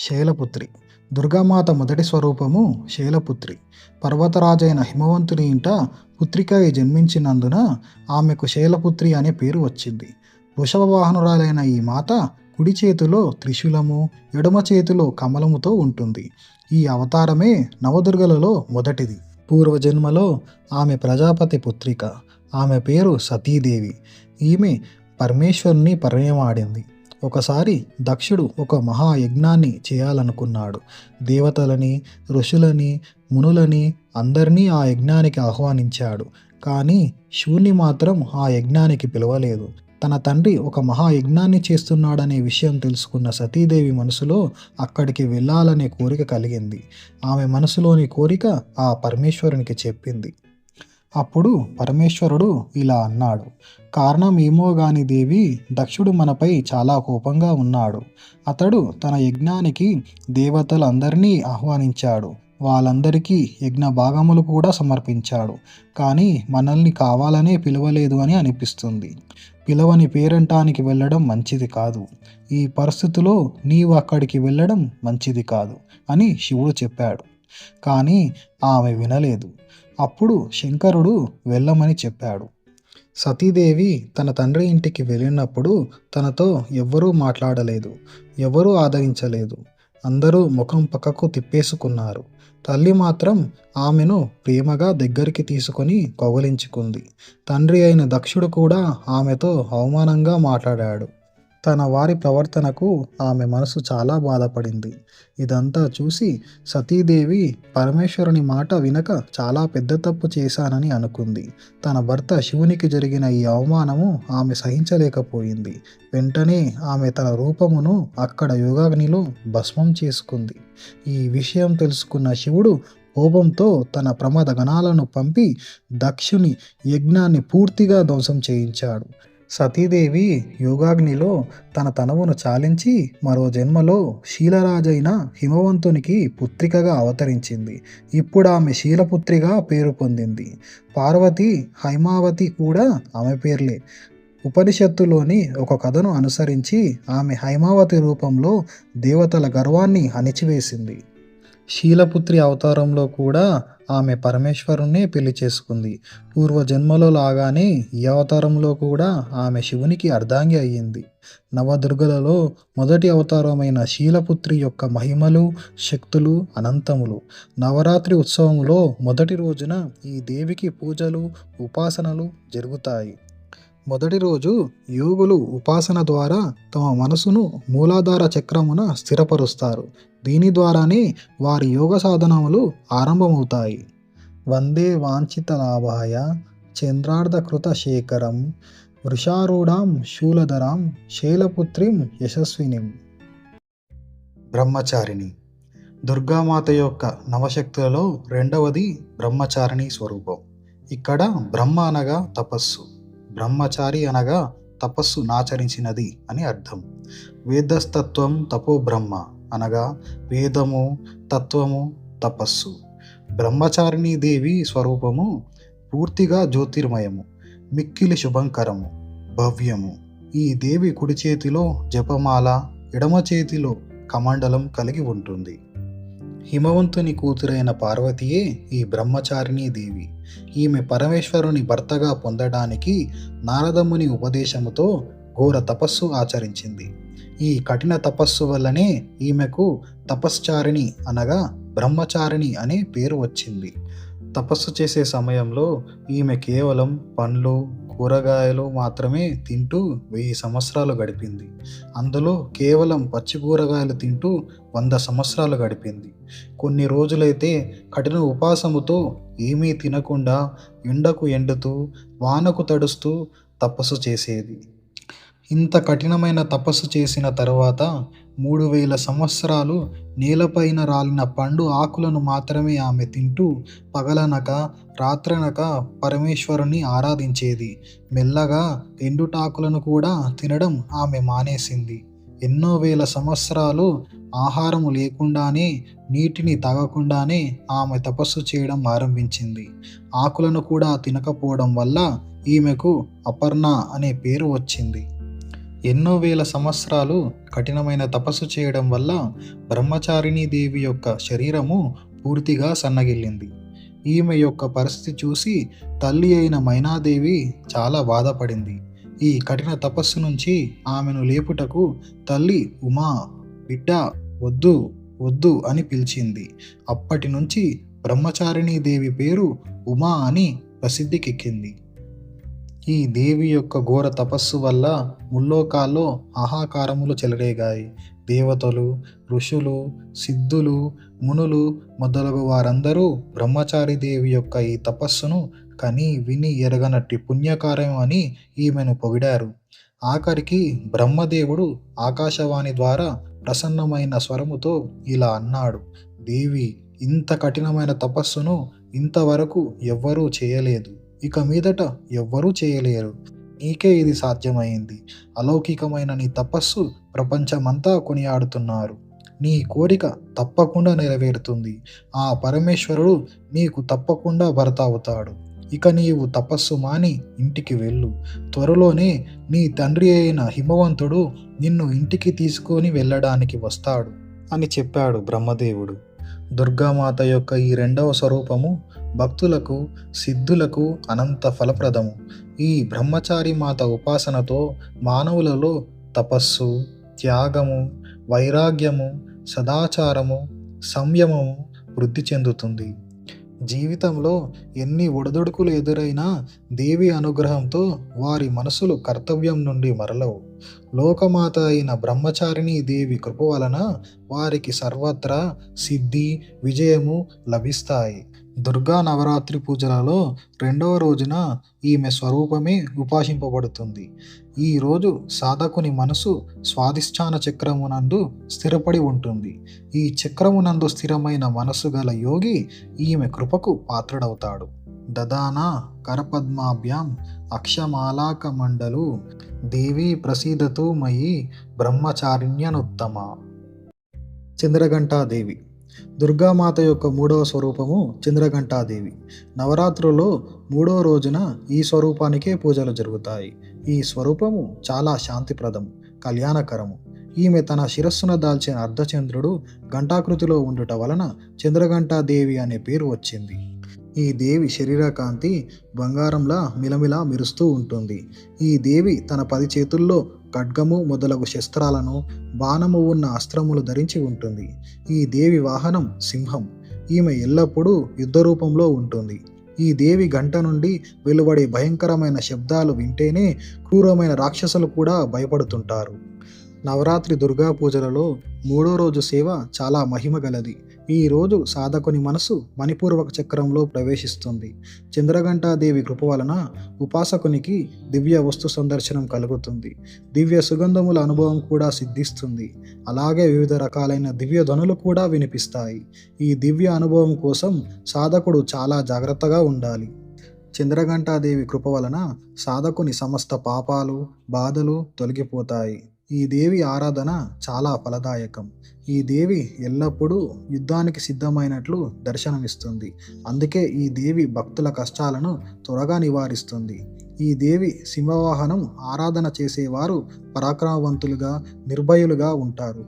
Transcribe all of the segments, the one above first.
శైలపుత్రి. దుర్గామాత మొదటి స్వరూపము శైలపుత్రి. పర్వతరాజైన హిమవంతుని ఇంట పుత్రికై జన్మించినందున ఆమెకు శైలపుత్రి అనే పేరు వచ్చింది. వృషభ వాహనురాలైన ఈ మాత కుడి చేతిలో త్రిశూలము, ఎడమ చేతిలో కమలముతో ఉంటుంది. ఈ అవతారమే నవదుర్గలలో మొదటిది. పూర్వజన్మలో ఆమె ప్రజాపతి పుత్రిక. ఆమె పేరు సతీదేవి. ఈమె పరమేశ్వరుని పరిణయమాడింది. ఒకసారి దక్షుడు ఒక మహాయజ్ఞాన్ని చేయాలనుకున్నాడు. దేవతలని, ఋషులని, మునులని అందరినీ ఆ యజ్ఞానికి ఆహ్వానించాడు. కానీ శివుని మాత్రం ఆ యజ్ఞానికి పిలవలేదు. తన తండ్రి ఒక మహాయజ్ఞాన్ని చేస్తున్నాడనే విషయం తెలుసుకున్న సతీదేవి మనసులో అక్కడికి వెళ్ళాలనే కోరిక కలిగింది. ఆమె మనసులోని కోరిక ఆ పరమేశ్వరునికి చెప్పింది. అప్పుడు పరమేశ్వరుడు ఇలా అన్నాడు, కారణం ఏమో గాని దేవి, దక్షుడు మనపై చాలా కోపంగా ఉన్నాడు. అతడు తన యజ్ఞానికి దేవతలందరినీ ఆహ్వానించాడు. వాళ్ళందరికీ యజ్ఞ భాగములు కూడా సమర్పించాడు. కానీ మనల్ని కావాలనే పిలవలేదు అని అనిపిస్తుంది. పిలవని పేరంటానికి వెళ్ళడం మంచిది కాదు. ఈ పరిస్థితిలో నీవు అక్కడికి వెళ్ళడం మంచిది కాదు అని శివుడు చెప్పాడు. కానీ ఆమె వినలేదు. అప్పుడు శంకరుడు వెళ్ళమని చెప్పాడు. సతీదేవి తన తండ్రి ఇంటికి వెళ్ళినప్పుడు తనతో ఎవ్వరూ మాట్లాడలేదు, ఎవరూ ఆదరించలేదు. అందరూ ముఖం పక్కకు తిప్పేసుకున్నారు. తల్లి మాత్రం ఆమెను ప్రేమగా దగ్గరికి తీసుకొని కౌగిలించుకుంది. తండ్రి అయిన దక్షుడు కూడా ఆమెతో అవమానంగా మాట్లాడాడు. తన వారి ప్రవర్తనకు ఆమె మనసు చాలా బాధపడింది. ఇదంతా చూసి సతీదేవి పరమేశ్వరుని మాట వినక చాలా పెద్ద తప్పు చేశానని అనుకుంది. తన భర్త శివునికి జరిగిన ఈ అవమానము ఆమె సహించలేకపోయింది. వెంటనే ఆమె తన రూపమును అక్కడ యోగాగ్నిలో భస్మం చేసుకుంది. ఈ విషయం తెలుసుకున్న శివుడు కోపంతో తన ప్రమద గణాలను పంపి దక్షుని యజ్ఞాన్ని పూర్తిగా ధ్వంసం చేయించాడు. సతీదేవి యోగాగ్నిలో తన తనువును చాలించి మరో జన్మలో శీలరాజైన హిమవంతునికి పుత్రికగా అవతరించింది. ఇప్పుడు ఆమె శీలపుత్రిగా పేరు పొందింది. పార్వతి, హైమావతి కూడా ఆమె పేర్లే. ఉపనిషత్తులోని ఒక కథను అనుసరించి ఆమె హైమావతి రూపంలో దేవతల గర్వాన్ని అణిచివేసింది. శీలపుత్రి అవతారంలో కూడా ఆమె పరమేశ్వరుణ్ణే పెళ్లి చేసుకుంది. పూర్వజన్మలో లాగానే ఈ అవతారంలో కూడా ఆమె శివునికి అర్ధాంగి అయ్యింది. నవదుర్గలలో మొదటి అవతారమైన శీలపుత్రి యొక్క మహిమలు, శక్తులు అనంతములు. నవరాత్రి ఉత్సవంలో మొదటి రోజున ఈ దేవికి పూజలు, ఉపాసనలు జరుగుతాయి. మొదటి రోజు యోగులు ఉపాసన ద్వారా తమ మనసును మూలాధార చక్రమున స్థిరపరుస్తారు. దీని ద్వారానే వారి యోగ సాధనములు ఆరంభమవుతాయి. వందే వాంఛిత లాభాయ చంద్రార్ధకృత శేఖరం వృషారూఢాం శూలధరాం శైలపుత్రిం యశస్వినిం. బ్రహ్మచారిణి. దుర్గామాత యొక్క నవశక్తులలో రెండవది బ్రహ్మచారిణి స్వరూపం. ఇక్కడ బ్రహ్మ అనగా తపస్సు, బ్రహ్మచారి అనగా తపస్సు నాచరించినది అని అర్థం. వేదస్తత్వం తపో బ్రహ్మ అనగా వేదము, తత్వము, తపస్సు. బ్రహ్మచారిణీ దేవి స్వరూపము పూర్తిగా జ్యోతిర్మయము, మిక్కిలి శుభంకరము, భవ్యము. ఈ దేవి కుడి చేతిలో జపమాల, ఎడమ చేతిలో కమండలం కలిగి ఉంటుంది. హిమవంతుని కూతురైన పార్వతియే ఈ బ్రహ్మచారిణీ దేవి. ఈమె పరమేశ్వరుని భర్తగా పొందడానికి నారదముని ఉపదేశముతో ఘోర తపస్సు ఆచరించింది. ఈ కఠిన తపస్సు వల్లనే ఈమెకు తపశ్చారిణి అనగా బ్రహ్మచారిణి అనే పేరు వచ్చింది. తపస్సు చేసే సమయంలో ఈమె కేవలం పండ్లు, కూరగాయలు మాత్రమే తింటూ 1000 సంవత్సరాలు గడిపింది. అందులో కేవలం పచ్చి కూరగాయలు తింటూ 100 సంవత్సరాలు గడిపింది. కొన్ని రోజులైతే కఠిన ఉపాసముతో ఏమీ తినకుండా ఎండకు ఎండుతూ, వానకు తడుస్తూ తపస్సు చేసేది. ఇంత కఠినమైన తపస్సు చేసిన తర్వాత 3000 సంవత్సరాలు నేలపైన రాలిన పండు ఆకులను మాత్రమే ఆమె తింటూ పగలనక రాత్రనక పరమేశ్వరుని ఆరాధించేది. మెల్లగా ఎండుటాకులను కూడా తినడం ఆమె మానేసింది. ఎన్నో వేల సంవత్సరాలు ఆహారము లేకుండానే, నీటిని తాగకుండానే ఆమె తపస్సు చేయడం ఆరంభించింది. ఆకులను కూడా తినకపోవడం వల్ల ఈమెకు అపర్ణ అనే పేరు వచ్చింది. ఎన్నో వేల సంవత్సరాలు కఠినమైన తపస్సు చేయడం వల్ల బ్రహ్మచారిణీ దేవి యొక్క శరీరము పూర్తిగా సన్నగిల్లింది. ఈమె యొక్క పరిస్థితి చూసి తల్లి అయిన మైనాదేవి చాలా బాధపడింది. ఈ కఠిన తపస్సు నుంచి ఆమెను లేపుటకు తల్లి ఉమా, బిడ్డ వద్దు వద్దు అని పిలిచింది. అప్పటి నుంచి బ్రహ్మచారిణీ దేవి పేరు ఉమా అని ప్రసిద్ధికెక్కింది. ఈ దేవి యొక్క ఘోర తపస్సు వల్ల ముల్లోకాల్లో ఆహాకారములు చెలరేగాయి. దేవతలు, ఋషులు, సిద్ధులు, మునులు మొదలగు వారందరూ బ్రహ్మచారి దేవి యొక్క ఈ తపస్సును కని విని ఎరగనట్టి పుణ్యకార్యం అని ఈమెను పొగిడారు. ఆఖరికి బ్రహ్మదేవుడు ఆకాశవాణి ద్వారా ప్రసన్నమైన స్వరముతో ఇలా అన్నాడు: దేవి, ఇంత కఠినమైన తపస్సును ఇంతవరకు ఎవ్వరూ చేయలేదు, ఇక మీదట ఎవ్వరూ చేయలేరు. నీకే ఇది సాధ్యమైంది. అలౌకికమైన నీ తపస్సు ప్రపంచమంతా కొనియాడుతున్నారు. నీ కోరిక తప్పకుండా నెరవేరుతుంది. ఆ పరమేశ్వరుడు నీకు తప్పకుండా భర్త అవుతాడు. ఇక నీవు తపస్సు మాని ఇంటికి వెళ్ళు. త్వరలోనే నీ తండ్రి అయిన హిమవంతుడు నిన్ను ఇంటికి తీసుకొని వెళ్ళడానికి వస్తాడు అని చెప్పాడు బ్రహ్మదేవుడు. దుర్గామాత యొక్క ఈ రెండవ స్వరూపము భక్తులకు, సిద్ధులకు అనంత ఫలప్రదము. ఈ బ్రహ్మచారి మాత ఉపాసనతో మానవులలో తపస్సు, త్యాగము, వైరాగ్యము, సదాచారము, సంయమము వృద్ధి చెందుతుంది. జీవితంలో ఎన్ని ఒడిదుడుకులు ఎదురైనా దేవి అనుగ్రహంతో వారి మనసులు కర్తవ్యం నుండి మరలవు. లోకమాత అయిన బ్రహ్మచారిణీ దేవి కృప వలన వారికి సర్వత్రా సిద్ధి, విజయము లభిస్తాయి. దుర్గా నవరాత్రి పూజలలో రెండవ రోజున ఈమె స్వరూపమే ఉపాసింపబడుతుంది. ఈ రోజు సాధకుని మనసు స్వాధిష్టాన చక్రమునందు స్థిరపడి ఉంటుంది. ఈ చక్రమునందు స్థిరమైన మనసు గల యోగి ఈమె కృపకు పాత్రుడవుతాడు. దదానా కరపద్మాభ్యాం అక్షమాలాక మండలు దేవీ ప్రసీదతు మయి బ్రహ్మచారిణ్యనుత్తమ. చంద్రఘంటాదేవి దుర్గామాత యొక్క మూడవ స్వరూపము చంద్రఘంటాదేవి. నవరాత్రుల్లో మూడవ రోజున ఈ స్వరూపానికే పూజలు జరుగుతాయి. ఈ స్వరూపము చాలా శాంతిప్రదము, కళ్యాణకరము. ఈమె తన శిరస్సున దాల్చిన అర్ధచంద్రుడు ఘంటాకృతిలో ఉండుట వలన చంద్రఘంటాదేవి అనే పేరు వచ్చింది. ఈ దేవి శరీర కాంతి బంగారంలా మిలమిలా మెరుస్తూ ఉంటుంది. ఈ దేవి తన 10 చేతుల్లో ఖడ్గము మొదలగు శస్త్రాలను, బాణము ఉన్న అస్త్రములు ధరించి ఉంటుంది. ఈ దేవి వాహనం సింహం. ఈమె ఎల్లప్పుడూ యుద్ధ రూపంలో ఉంటుంది. ఈ దేవి గంట నుండి వెలువడే భయంకరమైన శబ్దాలు వింటేనే క్రూరమైన రాక్షసులు కూడా భయపడుతుంటారు. నవరాత్రి దుర్గా పూజలలో మూడో రోజు సేవ చాలా మహిమ గలది. ఈ రోజు సాధకుని మనసు మణిపూర్వక చక్రంలో ప్రవేశిస్తుంది. చంద్రఘంటాదేవి కృప వలన ఉపాసకునికి దివ్య వస్తు సందర్శనం కలుగుతుంది. దివ్య సుగంధముల అనుభవం కూడా సిద్ధిస్తుంది. అలాగే వివిధ రకాలైన దివ్య ధ్వనులు కూడా వినిపిస్తాయి. ఈ దివ్య అనుభవం కోసం సాధకుడు చాలా జాగ్రత్తగా ఉండాలి. చంద్రఘంటాదేవి కృప వలన సాధకుని సమస్త పాపాలు, బాధలు తొలగిపోతాయి. ఈ దేవి ఆరాధన చాలా ఫలదాయకం. ఈ దేవి ఎల్లప్పుడూ యుద్ధానికి సిద్ధమైనట్లు దర్శనమిస్తుంది. అందుకే ఈ దేవి భక్తుల కష్టాలను త్వరగా నివారిస్తుంది. ఈ దేవి సింహవాహనం ఆరాధన చేసేవారు పరాక్రమవంతులుగా, నిర్భయులుగా ఉంటారు.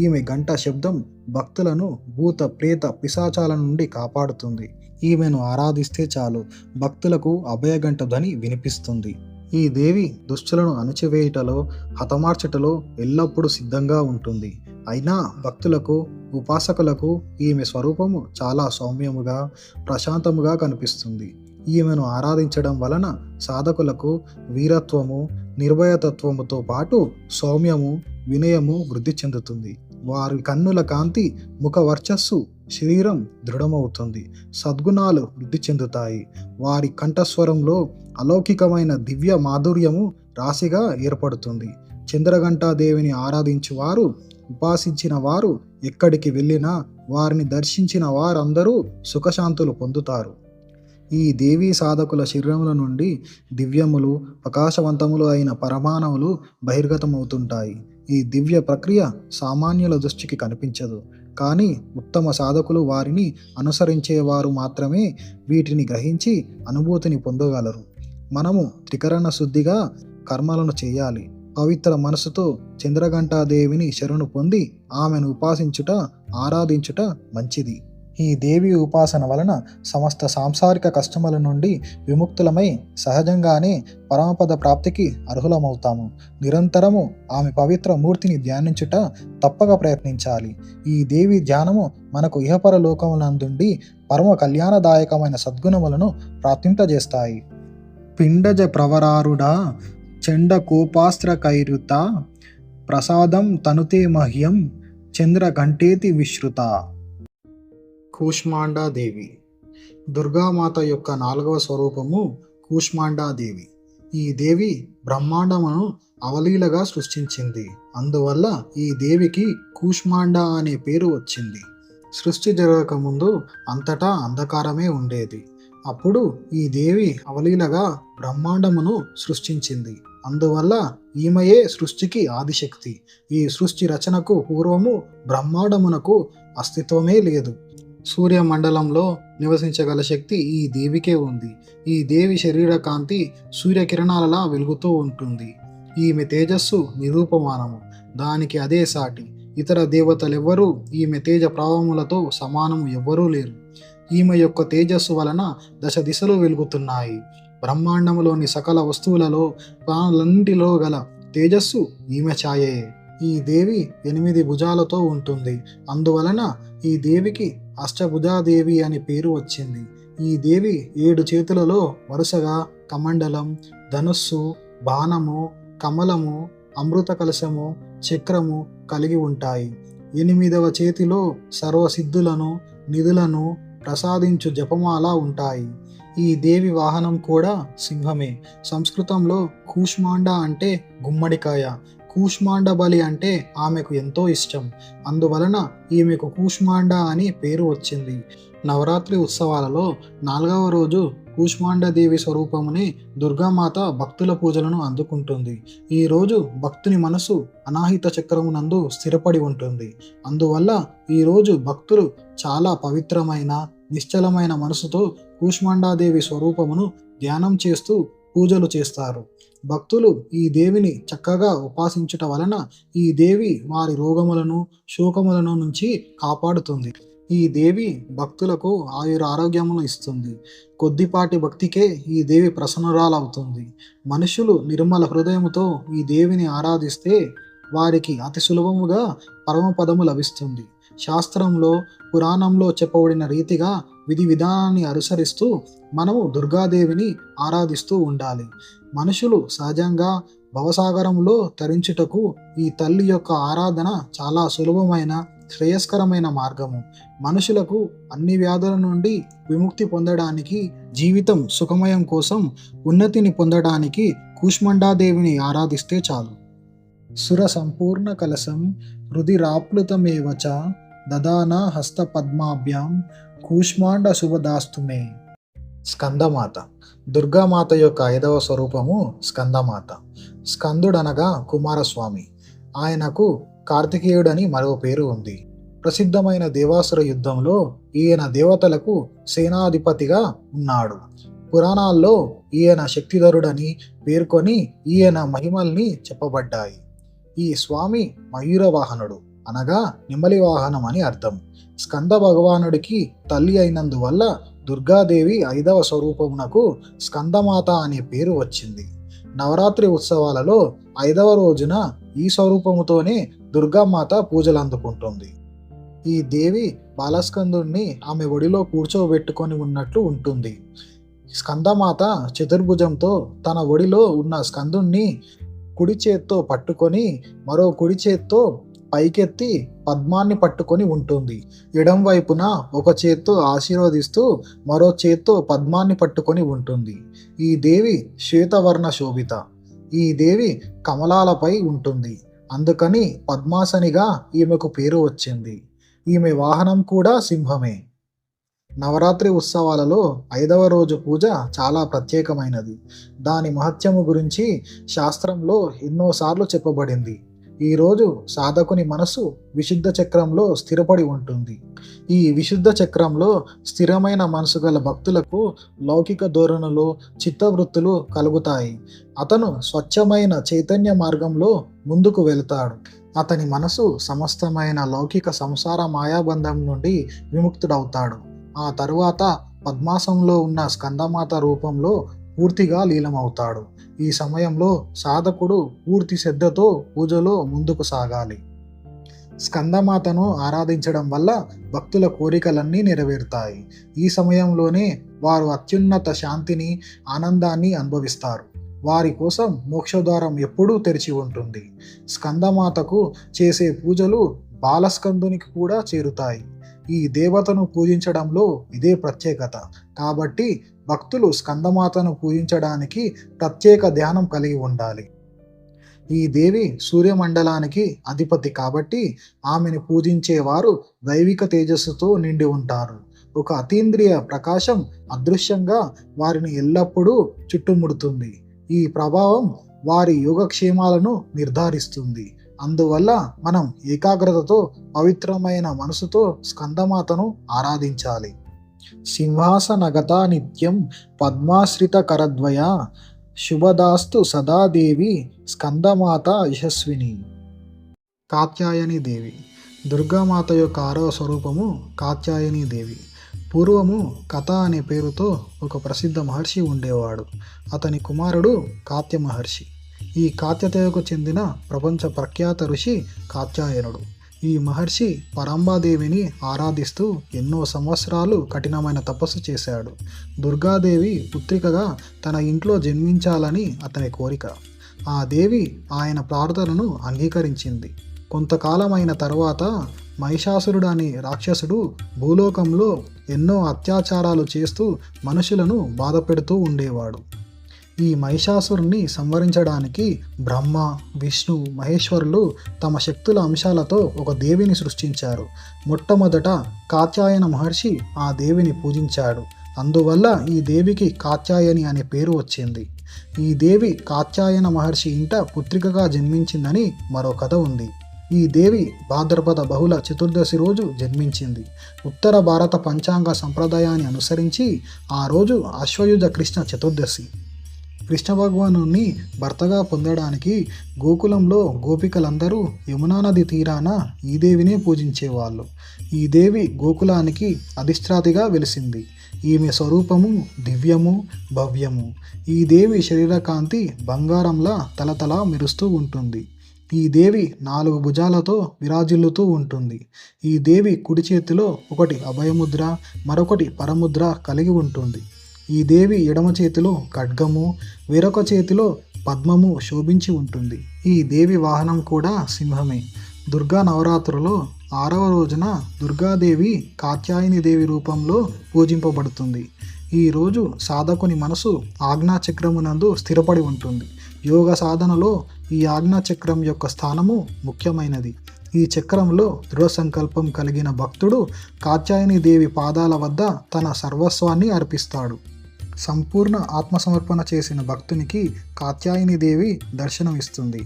ఈమె గంట శబ్దం భక్తులను భూత, ప్రేత, పిశాచాల నుండి కాపాడుతుంది. ఈమెను ఆరాధిస్తే చాలు భక్తులకు అభయగంట ధ్వని వినిపిస్తుంది. ఈ దేవి దుష్టులను అణచివేయుటలో, హతమార్చుటలో ఎల్లప్పుడూ సిద్ధంగా ఉంటుంది. అయినా భక్తులకు, ఉపాసకులకు ఈమె స్వరూపము చాలా సౌమ్యముగా, ప్రశాంతముగా కనిపిస్తుంది. ఈమెను ఆరాధించడం వలన సాధకులకు వీరత్వము, నిర్భయతత్వముతో పాటు సౌమ్యము, వినయము వృద్ధి చెందుతుంది. వారి కన్నుల కాంతి, ముఖ వర్చస్సు, శరీరం దృఢమవుతుంది. సద్గుణాలు వృద్ధి చెందుతాయి. వారి కంఠస్వరంలో అలౌకికమైన దివ్య మాధుర్యము రాశిగా ఏర్పడుతుంది. చంద్రఘంటాదేవిని ఆరాధించువారు, ఉపాసించిన వారు ఎక్కడికి వెళ్ళినా వారిని దర్శించిన వారందరూ సుఖశాంతులు పొందుతారు. ఈ దేవీ సాధకుల శరీరముల నుండి దివ్యములు, ప్రకాశవంతములు అయిన పరమాణువులు బహిర్గతమవుతుంటాయి. ఈ దివ్య ప్రక్రియ సామాన్యుల దృష్టికి కనిపించదు. కానీ ఉత్తమ సాధకులు, వారిని అనుసరించేవారు మాత్రమే వీటిని గ్రహించి అనుభూతిని పొందగలరు. మనము త్రికరణ శుద్ధిగా కర్మలను చేయాలి. పవిత్ర మనసుతో చంద్రఘంటాదేవిని శరణు పొంది ఆమెను ఉపాసించుట, ఆరాధించుట మంచిది. ఈ దేవి ఉపాసన వలన సమస్త సాంసారిక కష్టముల నుండి విముక్తులమై సహజంగానే పరమపద ప్రాప్తికి అర్హులమవుతాము. నిరంతరము ఆమె పవిత్ర మూర్తిని ధ్యానించుట తప్పక ప్రయత్నించాలి. ఈ దేవి ధ్యానము మనకు ఇహపర లోకములందుండి పరమ కళ్యాణదాయకమైన సద్గుణములను ప్రాప్తింపజేస్తాయి. పిండజ ప్రవరారుడా చండ కోపాస్త్ర కైరుత ప్రసాదం తనుతే మహ్యం చంద్రఘంటేతి విశ్రుత. కూష్మాండాదేవి దుర్గామాత యొక్క 4వ స్వరూపము కూష్మాండాదేవి. ఈ దేవి బ్రహ్మాండమును అవలీలగా సృష్టించింది. అందువల్ల ఈ దేవికి కూష్మాండ అనే పేరు వచ్చింది. సృష్టి జరగకముందు అంతటా అంధకారమే ఉండేది. అప్పుడు ఈ దేవి అవలీలగా బ్రహ్మాండమును సృష్టించింది. అందువల్ల ఈమెయే సృష్టికి ఆదిశక్తి. ఈ సృష్టి రచనకు పూర్వము బ్రహ్మాండమునకు అస్తిత్వమే లేదు. సూర్యమండలంలో నివసించగల శక్తి ఈ దేవికే ఉంది. ఈ దేవి శరీర కాంతి సూర్యకిరణాలలా వెలుగుతూ ఉంటుంది. ఈమె తేజస్సు నిరూపమానము, దానికి అదే సాటి. ఇతర దేవతలెవ్వరూ ఈమె తేజ ప్రభావములతో సమానము ఎవ్వరూ లేరు. ఈమె యొక్క తేజస్సు వలన దశ దిశలు వెలుగుతున్నాయి. బ్రహ్మాండములోని సకల వస్తువులలో ప్రాణులన్నింటిలో గల తేజస్సు ఈమె ఛాయే. ఈ దేవి 8 భుజాలతో ఉంటుంది. అందువలన ఈ దేవికి అష్టభుజాదేవి అని పేరు వచ్చింది. ఈ దేవి 7 చేతులలో వరుసగా కమండలం, ధనుస్సు, బాణము, కమలము, అమృత కలశము, చక్రము కలిగి ఉంటాయి. 8వ చేతిలో సర్వసిద్ధులను, నిధులను ప్రసాదించు జపమాల ఉంటాయి. ఈ దేవి వాహనం కూడా సింహమే. సంస్కృతంలో కూష్మాండ అంటే గుమ్మడికాయ, కూష్మాండ బలి అంటే ఆమెకు ఎంతో ఇష్టం. అందువలన ఈమెకు కూష్మాండ అని పేరు వచ్చింది. నవరాత్రి ఉత్సవాలలో 4వ రోజు కూష్మాండదేవి స్వరూపముని దుర్గామాత భక్తుల పూజలను అందుకుంటుంది. ఈ రోజు భక్తుని మనసు అనాహిత చక్రమునందు స్థిరపడి ఉంటుంది. అందువల్ల ఈరోజు భక్తులు చాలా పవిత్రమైన, నిశ్చలమైన మనసుతో కూష్మాండాదేవి స్వరూపమును ధ్యానం చేస్తూ పూజలు చేస్తారు. భక్తులు ఈ దేవిని చక్కగా ఉపాసించుట వలన ఈ దేవి వారి రోగములను, శోకములను నుంచి కాపాడుతుంది. ఈ దేవి భక్తులకు ఆయురారోగ్యమును ఇస్తుంది. కొద్దిపాటి భక్తికే ఈ దేవి ప్రసన్నురాలవుతుంది. మనుషులు నిర్మల హృదయముతో ఈ దేవిని ఆరాధిస్తే వారికి అతి సులభముగా పరమపదము లభిస్తుంది. శాస్త్రంలో, పురాణంలో చెప్పబడిన రీతిగా విధి విధానాన్ని అనుసరిస్తూ మనము దుర్గాదేవిని ఆరాధిస్తూ ఉండాలి. మనుషులు సహజంగా భవసాగరంలో తరించుటకు ఈ తల్లి యొక్క ఆరాధన చాలా సులభమైన, శ్రేయస్కరమైన మార్గము. మనుషులకు అన్ని వ్యాధుల నుండి విముక్తి పొందడానికి, జీవితం సుఖమయం కోసం ఉన్నతిని పొందడానికి కూష్మాండాదేవిని ఆరాధిస్తే చాలు. సుర సంపూర్ణ కలశం రుధిరాప్లుతమేవచ దదానా హస్త పద్మాభ్యాం కూష్మాండ శుభదాస్తుమే. స్కందమాత దుర్గామాత యొక్క 5వ స్వరూపము స్కందమాత. స్కందుడనగా కుమారస్వామి. ఆయనకు కార్తికేయుడని మరో పేరు ఉంది. ప్రసిద్ధమైన దేవాసుర యుద్ధంలో ఈయన దేవతలకు సేనాధిపతిగా ఉన్నాడు. పురాణాల్లో ఈయన శక్తిధరుడని పేర్కొని ఈయన మహిమల్ని చెప్పబడ్డాయి. ఈ స్వామి మయూర వాహనుడు, అనగా నెమలి వాహనం అని అర్థం. స్కంద భగవానుడికి తల్లి అయినందువల్ల దుర్గాదేవి 5వ స్వరూపమునకు స్కందమాత అనే పేరు వచ్చింది. నవరాత్రి ఉత్సవాలలో 5వ రోజున ఈ స్వరూపముతోనే దుర్గామాత పూజలు అందుకుంటుంది. ఈ దేవి బాలస్కందుణ్ణి ఆమె ఒడిలో కూర్చోబెట్టుకొని ఉన్నట్లు ఉంటుంది. స్కందమాత చతుర్భుజంతో తన ఒడిలో ఉన్న స్కందుణ్ణి కుడి చేత్తో పట్టుకొని మరో కుడి చేత్తో పైకెత్తి పద్మాన్ని పట్టుకొని ఉంటుంది. ఎడం వైపున ఒక చేత్తో ఆశీర్వదిస్తూ మరో చేత్తో పద్మాన్ని పట్టుకొని ఉంటుంది. ఈ దేవి శ్వేతవర్ణ శోభిత. ఈ దేవి కమలాలపై ఉంటుంది. అందుకని పద్మాసనిగా ఈమెకు పేరు వచ్చింది. ఈమె వాహనం కూడా సింహమే. నవరాత్రి ఉత్సవాలలో 5వ రోజు పూజ చాలా ప్రత్యేకమైనది. దాని మహత్యము గురించి శాస్త్రంలో ఎన్నోసార్లు చెప్పబడింది. ఈరోజు సాధకుని మనసు విశుద్ధ చక్రంలో స్థిరపడి ఉంటుంది. ఈ విశుద్ధ చక్రంలో స్థిరమైన మనసు గల భక్తులకు లౌకిక ధోరణులు, చిత్తవృత్తులు కలుగుతాయి. అతను స్వచ్ఛమైన చైతన్య మార్గంలో ముందుకు వెళతాడు. అతని మనసు సమస్తమైన లౌకిక సంసార మాయాబంధం నుండి విముక్తుడవుతాడు. ఆ తరువాత పద్మాసనంలో ఉన్న స్కందమాత రూపంలో పూర్తిగా లీలమవుతాడు. ఈ సమయంలో సాధకుడు పూర్తి శ్రద్ధతో పూజలో ముందుకు సాగాలి. స్కందమాతను ఆరాధించడం వల్ల భక్తుల కోరికలన్నీ నెరవేరుతాయి. ఈ సమయంలోనే వారు అత్యున్నత శాంతిని, ఆనందాన్ని అనుభవిస్తారు. వారి కోసం మోక్షద్వారం ఎప్పుడూ తెరిచి ఉంటుంది. స్కందమాతకు చేసే పూజలు బాలస్కందునికి కూడా చేరుతాయి. ఈ దేవతను పూజించడంలో ఇదే ప్రత్యేకత. కాబట్టి భక్తులు స్కందమాతను పూజించడానికి ప్రత్యేక ధ్యానం కలిగి ఉండాలి. ఈ దేవి సూర్యమండలానికి అధిపతి కాబట్టి ఆమెను పూజించేవారు దైవిక తేజస్సుతో నిండి ఉంటారు. ఒక అతీంద్రియ ప్రకాశం అదృశ్యంగా వారిని ఎల్లప్పుడూ చుట్టుముడుతుంది. ఈ ప్రభావం వారి యోగక్షేమాలను నిర్ధారిస్తుంది. అందువల్ల మనం ఏకాగ్రతతో పవిత్రమైన మనసుతో స్కందమాతను ఆరాధించాలి. సింహాసనగత నిత్యం పద్మాశ్రిత కరద్వయ శుభదాస్తు సదాదేవి స్కందమాత యశస్విని. కాత్యాయని దేవి. దుర్గామాత యొక్క 6వ స్వరూపము కాత్యాయని దేవి. పూర్వము కథ అనే పేరుతో ఒక ప్రసిద్ధ మహర్షి ఉండేవాడు. అతని కుమారుడు కాత్య మహర్షి. ఈ కాత్యతకు చెందిన ప్రపంచ ప్రఖ్యాత ఋషి కాత్యాయనుడు. ఈ మహర్షి పరంబాదేవిని ఆరాధిస్తూ ఎన్నో సంవత్సరాలు కఠినమైన తపస్సు చేశాడు. దుర్గాదేవి పుత్రికగా తన ఇంట్లో జన్మించాలని అతని కోరిక. ఆ దేవి ఆయన ప్రార్థనను అంగీకరించింది. కొంతకాలమైన తర్వాత మహిషాసురుడు అనే రాక్షసుడు భూలోకంలో ఎన్నో అత్యాచారాలు చేస్తూ మనుషులను బాధపెడుతూ ఉండేవాడు. ఈ మహిషాసురుణ్ణి సంహరించడానికి బ్రహ్మ, విష్ణు, మహేశ్వరులు తమ శక్తుల అంశాలతో ఒక దేవిని సృష్టించారు. మొట్టమొదట కాత్యాయన మహర్షి ఆ దేవిని పూజించాడు. అందువల్ల ఈ దేవికి కాత్యాయని అనే పేరు వచ్చింది. ఈ దేవి కాత్యాయన మహర్షి ఇంట పుత్రికగా జన్మించిందని మరో కథ ఉంది. ఈ దేవి భాద్రపద బహుళ చతుర్దశి రోజు జన్మించింది. ఉత్తర భారత పంచాంగ సంప్రదాయాన్ని అనుసరించి ఆ రోజు అశ్వయుజ కృష్ణ చతుర్దశి. కృష్ణ భగవాను భర్తగా పొందడానికి గోకులంలో గోపికలందరూ యమునా నది తీరాన ఈ దేవినే పూజించేవాళ్ళు. ఈ దేవి గోకులానికి అధిష్టాతిగా వెలిసింది. ఈమె స్వరూపము దివ్యము, భవ్యము. ఈ దేవి శరీరకాంతి బంగారంలా తలతల మెరుస్తూ ఉంటుంది. ఈ దేవి 4 భుజాలతో విరాజిల్లుతూ ఉంటుంది. ఈ దేవి కుడి చేతిలో ఒకటి అభయముద్ర, మరొకటి పరముద్ర కలిగి ఉంటుంది. ఈ దేవి ఎడమ చేతిలో ఖడ్గము, వేరొక చేతిలో పద్మము శోభించి ఉంటుంది. ఈ దేవి వాహనం కూడా సింహమే. దుర్గా నవరాత్రులలో 6వ రోజున దుర్గాదేవి కాత్యాయని దేవి రూపంలో పూజింపబడుతుంది. ఈ రోజు సాధకుని మనసు ఆజ్ఞాచక్రమునందు స్థిరపడి ఉంటుంది. యోగ సాధనలో ఈ ఆజ్ఞాచక్రం యొక్క స్థానము ముఖ్యమైనది. ఈ చక్రంలో దృఢ సంకల్పం కలిగిన భక్తుడు కాత్యాయని దేవి పాదాల వద్ద తన సర్వస్వాన్ని అర్పిస్తాడు. సంపూర్ణ ఆత్మసమర్పణ చేసిన భక్తునికి కాత్యాయని దేవి దర్శనం ఇస్తుంది.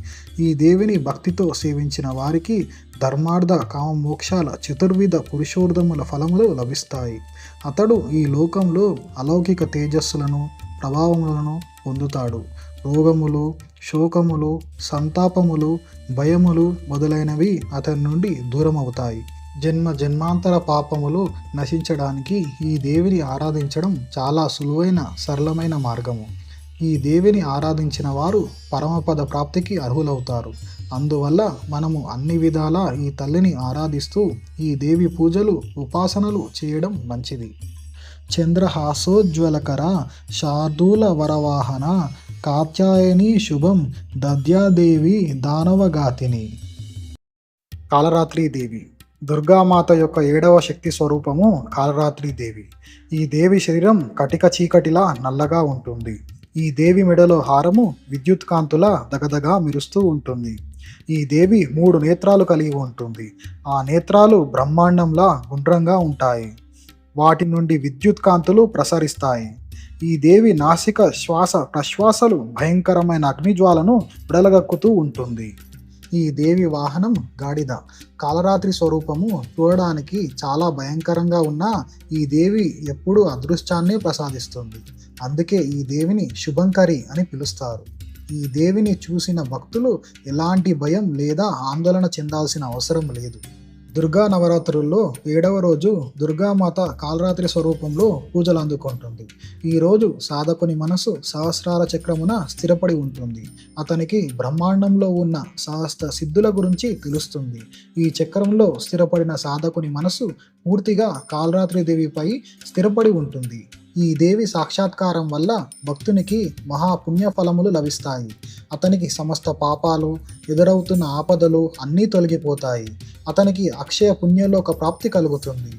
ఈ దేవిని భక్తితో సేవించిన వారికి ధర్మార్థ కామ మోక్షాల చతుర్విధ పురుషోర్ధముల ఫలములు లభిస్తాయి. అతడు ఈ లోకంలో అలౌకిక తేజస్సులను, ప్రభావములను పొందుతాడు. రోగములు, శోకములు, సంతాపములు, భయములు మొదలైనవి అతని నుండి దూరం అవుతాయి. జన్మ జన్మాంతర పాపములు నశించడానికి ఈ దేవిని ఆరాధించడం చాలా సులువైన సరళమైన మార్గము. ఈ దేవిని ఆరాధించిన వారు పరమపద ప్రాప్తికి అర్హులవుతారు. అందువల్ల మనము అన్ని విధాలా ఈ తల్లిని ఆరాధిస్తూ ఈ దేవి పూజలు, ఉపాసనలు చేయడం మంచిది. చంద్రహాసోజ్వలకర శార్దూల వరవాహన కాత్యాయని శుభం దద్యాదేవి దానవగాతిని. కాలరాత్రి దేవి. దుర్గామాత యొక్క 7వ శక్తి స్వరూపము కాలరాత్రి దేవి. ఈ దేవి శరీరం కటిక చీకటిలా నల్లగా ఉంటుంది. ఈ దేవి మెడలో హారము విద్యుత్ కాంతుల దగదగా మెరుస్తూ ఉంటుంది. ఈ దేవి 3 నేత్రాలు కలిగి ఉంటుంది. ఆ నేత్రాలు బ్రహ్మాండంలా గుండ్రంగా ఉంటాయి. వాటి నుండి విద్యుత్ కాంతులు ప్రసరిస్తాయి. ఈ దేవి నాసిక శ్వాస ప్రశ్వాసలు భయంకరమైన అగ్నిజ్వాలను విడలగక్కుతూ ఉంటుంది. ఈ దేవి వాహనం గాడిద. కాలరాత్రి స్వరూపము చూడడానికి చాలా భయంకరంగా ఉన్న ఈ దేవి ఎప్పుడూ అదృష్టాన్ని ప్రసాదిస్తుంది. అందుకే ఈ దేవిని శుభంకరి అని పిలుస్తారు. ఈ దేవిని చూసిన భక్తులు ఎలాంటి భయం లేదా ఆందోళన చెందాల్సిన అవసరం లేదు. దుర్గా నవరాత్రుల్లో 7వ రోజు దుర్గామాత కాలరాత్రి స్వరూపంలో పూజలు అందుకుంటుంది. ఈ రోజు సాధకుని మనసు సహస్రార చక్రమున స్థిరపడి ఉంటుంది. అతనికి బ్రహ్మాండంలో ఉన్న సహస్ర సిద్ధుల గురించి తెలుస్తుంది. ఈ చక్రంలో స్థిరపడిన సాధకుని మనసు పూర్తిగా కాలరాత్రి దేవిపై స్థిరపడి ఉంటుంది. ఈ దేవి సాక్షాత్కారం వల్ల భక్తునికి మహాపుణ్య ఫలములు లభిస్తాయి. అతనికి సమస్త పాపాలు, ఎదురవుతున్న ఆపదలు అన్నీ తొలగిపోతాయి. అతనికి అక్షయ పుణ్యలోక ప్రాప్తి కలుగుతుంది.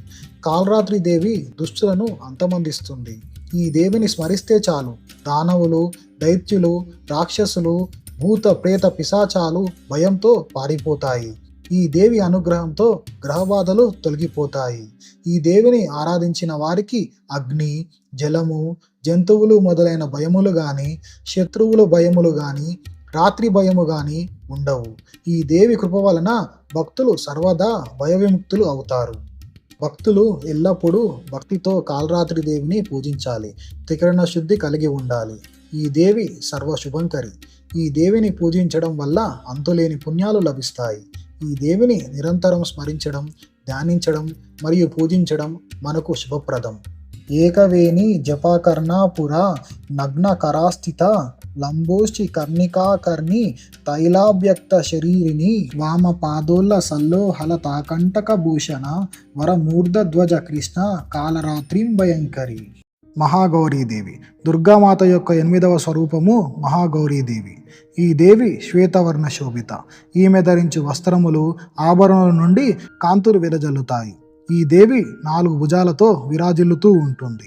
కాలరాత్రి దేవి దుష్టులను అంతమొందిస్తుంది. ఈ దేవిని స్మరిస్తే చాలు దానవులు, దైత్యులు, రాక్షసులు, భూత ప్రేత పిశాచాలు భయంతో పారిపోతాయి. ఈ దేవి అనుగ్రహంతో గ్రహబాధలు తొలగిపోతాయి. ఈ దేవిని ఆరాధించిన వారికి అగ్ని, జలము, జంతువులు మొదలైన భయములు గాని, శత్రువుల భయములు గాని, రాత్రి భయము గాని ఉండవు. ఈ దేవి కృప వలన భక్తులు సర్వదా భయవిముక్తులు అవుతారు. భక్తులు ఎల్లప్పుడూ భక్తితో కాలరాత్రి దేవిని పూజించాలి. త్రికరణ శుద్ధి కలిగి ఉండాలి. ఈ దేవి సర్వశుభంకరి. ఈ దేవిని పూజించడం వల్ల అంతులేని పుణ్యాలు లభిస్తాయి. ఈ దేవిని నిరంతరం స్మరించడం, ధ్యానించడం మరియు పూజించడం మనకు శుభప్రదం. ఏకవేణి జపకర్ణాపుర నగ్న కరాస్థిత లంబోష్టి కర్ణికాకర్ణి తైలాభ్యక్త శరీరిని వామ పాదోల్ల సల్లోహల తాకంటక భూషణ వరమూర్ధధ్వజ కృష్ణ కాలరాత్రిం భయంకరి. మహాగౌరీదేవి. దుర్గామాత యొక్క 8వ స్వరూపము మహాగౌరీదేవి. ఈ దేవి శ్వేతవర్ణ శోభిత. ఈమె ధరించు వస్త్రములు, ఆభరణముల నుండి కాంతులు వెదజల్లుతాయి. ఈ దేవి 4 భుజాలతో విరాజిల్లుతూ ఉంటుంది.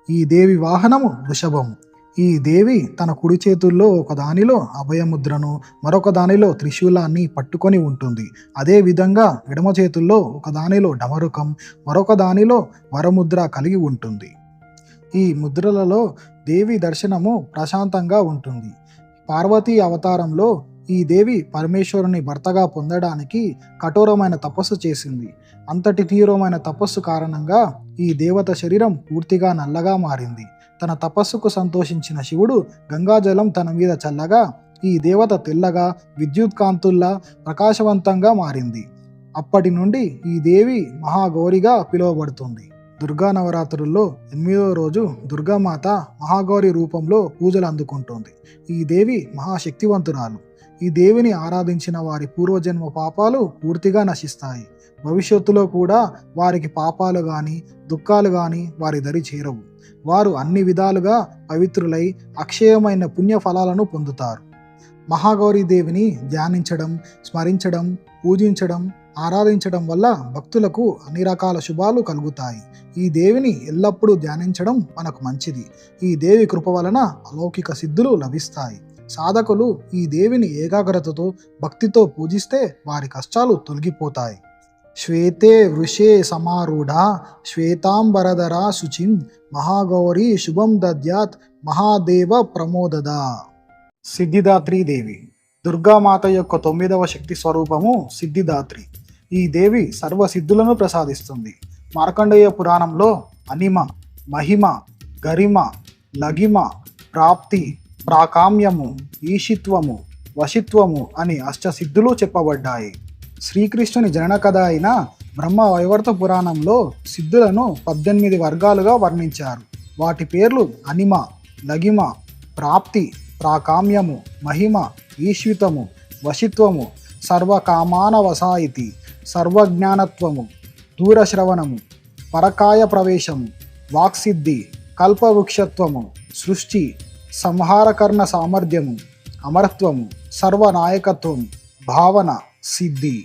ఈ దేవి వాహనము వృషభము. ఈ దేవి తన కుడి చేతుల్లో ఒక దానిలో అభయముద్రను, మరొక దానిలో త్రిశూలాన్ని పట్టుకొని ఉంటుంది. అదే విధంగా ఎడమ చేతుల్లో ఒక దానిలో డమరుకం, మరొక దానిలో వరముద్ర కలిగి ఉంటుంది. ఈ ముద్రలలో దేవి దర్శనము ప్రశాంతంగా ఉంటుంది. పార్వతీ అవతారంలో ఈ దేవి పరమేశ్వరుని భర్తగా పొందడానికి కఠోరమైన తపస్సు చేసింది. అంతటి తీవ్రమైన తపస్సు కారణంగా ఈ దేవత శరీరం పూర్తిగా నల్లగా మారింది. తన తపస్సుకు సంతోషించిన శివుడు గంగాజలం తన మీద చల్లగా ఈ దేవత తెల్లగా విద్యుత్ కాంతుల్లా ప్రకాశవంతంగా మారింది. అప్పటి నుండి ఈ దేవి మహాగౌరిగా పిలువబడుతుంది. దుర్గా నవరాత్రుల్లో 8వ రోజు దుర్గామాత మహాగౌరి రూపంలో పూజలు అందుకుంటుంది. ఈ దేవి మహాశక్తివంతురాలు. ఈ దేవిని ఆరాధించిన వారి పూర్వజన్మ పాపాలు పూర్తిగా నశిస్తాయి. భవిష్యత్తులో కూడా వారికి పాపాలు కానీ దుఃఖాలు కానీ వారి దరి చేరవు. వారు అన్ని విధాలుగా పవిత్రులై అక్షయమైన పుణ్య ఫలాలను పొందుతారు. మహాగౌరీ దేవిని ధ్యానించడం, స్మరించడం, పూజించడం, ఆరాధించడం వల్ల భక్తులకు అన్ని రకాల శుభాలు కలుగుతాయి. ఈ దేవిని ఎల్లప్పుడూ ధ్యానించడం మనకు మంచిది. ఈ దేవి కృప వలన అలౌకిక సిద్ధులు లభిస్తాయి. సాధకులు ఈ దేవిని ఏకాగ్రతతో భక్తితో పూజిస్తే వారి కష్టాలు తొలగిపోతాయి. శ్వేతే వృషే సమారూఢ శ్వేతాంబరధర శుచిం మహాగౌరీ శుభం దద్యాత్ మహాదేవ ప్రమోదద. సిద్ధిదాత్రి దేవి. దుర్గామాత యొక్క 9వ శక్తి స్వరూపము సిద్ధిదాత్రి. ఈ దేవి సర్వసిద్ధులను ప్రసాదిస్తుంది. మార్కండేయ పురాణంలో అనిమ, మహిమ, గరిమ, లగిమ, ప్రాప్తి, ప్రాకామ్యము, ఈషిత్వము, వశిత్వము అని అష్టసిద్ధులు చెప్పబడ్డాయి. శ్రీకృష్ణుని జనన కథ అయిన బ్రహ్మ వైవర్త పురాణంలో సిద్ధులను 18 వర్గాలుగా వర్ణించారు. వాటి పేర్లు అనిమ, లగిమ, ప్రాప్తి, ప్రాకామ్యము, మహిమ, ఈశ్వితము, వశిత్వము, సర్వకామాన వసాయితి, సర్వజ్ఞానత్వము, దూరశ్రవణము, పరకాయ ప్రవేశము, వాక్సిద్ధి, కల్పవృక్షత్వము, సృష్టి, సంహారకర్ణ సామర్థ్యము, అమరత్వము, సర్వనాయకత్వము, భావన, సిద్ధి.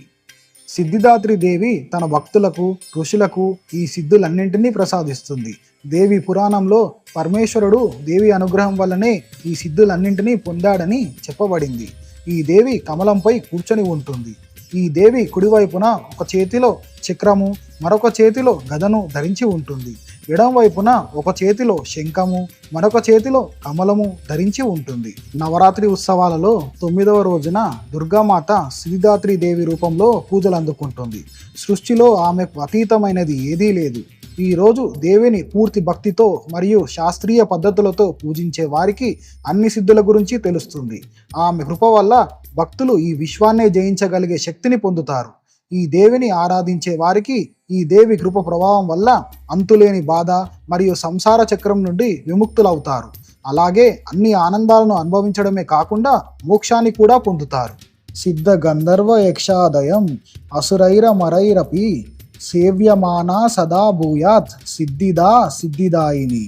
సిద్ధిదాత్రి దేవి తన భక్తులకు, ఋషులకు ఈ సిద్ధులన్నింటినీ ప్రసాదిస్తుంది. దేవి పురాణంలో పరమేశ్వరుడు దేవి అనుగ్రహం వల్లనే ఈ సిద్ధులన్నింటినీ పొందాడని చెప్పబడింది. ఈ దేవి కమలంపై కూర్చొని ఉంటుంది. ఈ దేవి కుడివైపున ఒక చేతిలో చక్రము, మరొక చేతిలో గదను ధరించి ఉంటుంది. ఎడం వైపున ఒక చేతిలో శంఖము, మరొక చేతిలో కమలము ధరించి ఉంటుంది. నవరాత్రి ఉత్సవాలలో 9వ రోజున దుర్గామాత సిద్ధిదాత్రి దేవి రూపంలో పూజలు అందుకుంటుంది. సృష్టిలో ఆమెకు అతీతమైనది ఏదీ లేదు. ఈ రోజు దేవిని పూర్తి భక్తితో మరియు శాస్త్రీయ పద్ధతులతో పూజించే వారికి అన్ని సిద్ధుల గురించి తెలుస్తుంది. ఆమె కృప వల్ల భక్తులు ఈ విశ్వాన్నే జయించగలిగే శక్తిని పొందుతారు. ఈ దేవిని ఆరాధించే వారికి ఈ దేవి కృప ప్రభావం వల్ల అంతులేని బాధ మరియు సంసార చక్రం నుండి విముక్తులవుతారు. అలాగే అన్ని ఆనందాలను అనుభవించడమే కాకుండా మోక్షాన్ని కూడా పొందుతారు. సిద్ధ గంధర్వ యక్షాదయం అసురైర మరైరపి సేవ్యమానా సదా భూయాత్ సిద్ధిదా సిద్ధిదాయిని.